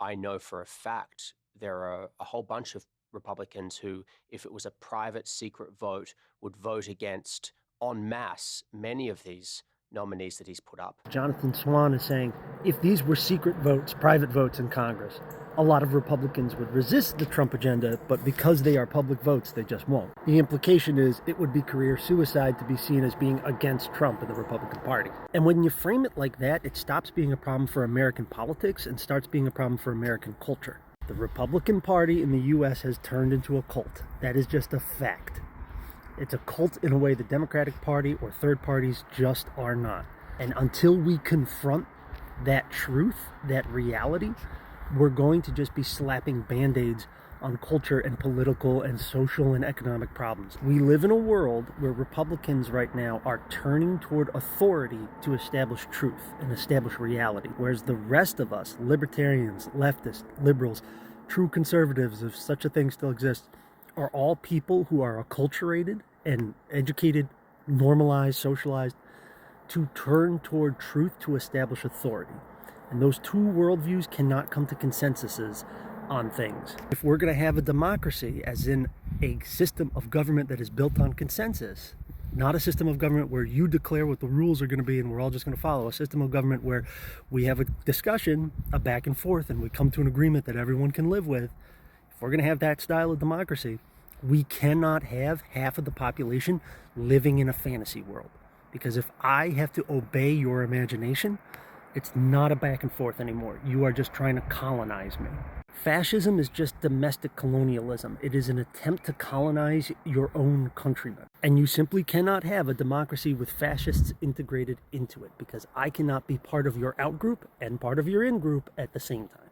I know for a fact there are a whole bunch of Republicans who, if it was a private secret vote, would vote against en masse many of these nominees that he's put up. Jonathan Swan is saying if these were secret votes, private votes in Congress, a lot of Republicans would resist the Trump agenda, but because they are public votes, they just won't. The implication is it would be career suicide to be seen as being against Trump in the Republican Party. And when you frame it like that, it stops being a problem for American politics and starts being a problem for American culture. The Republican Party in the U.S. has turned into a cult. That is just a fact. It's a cult in a way the Democratic Party or third parties just are not. And until we confront that truth, that reality, we're going to just be slapping band-aids on culture and political and social and economic problems. We live in a world where Republicans right now are turning toward authority to establish truth and establish reality, whereas the rest of us, libertarians, leftists, liberals, true conservatives, if such a thing still exists, are all people who are acculturated and educated, normalized, socialized, to turn toward truth to establish authority. And those two worldviews cannot come to consensuses on things. If we're going to have a democracy, as in a system of government that is built on consensus, not a system of government where you declare what the rules are going to be and we're all just going to follow, a system of government where we have a discussion, a back and forth, and we come to an agreement that everyone can live with, if we're going to have that style of democracy, we cannot have half of the population living in a fantasy world. Because if I have to obey your imagination, it's not a back and forth anymore. You are just trying to colonize me. Fascism is just domestic colonialism. It is an attempt to colonize your own countrymen. And you simply cannot have a democracy with fascists integrated into it, because I cannot be part of your out group and part of your in group at the same time.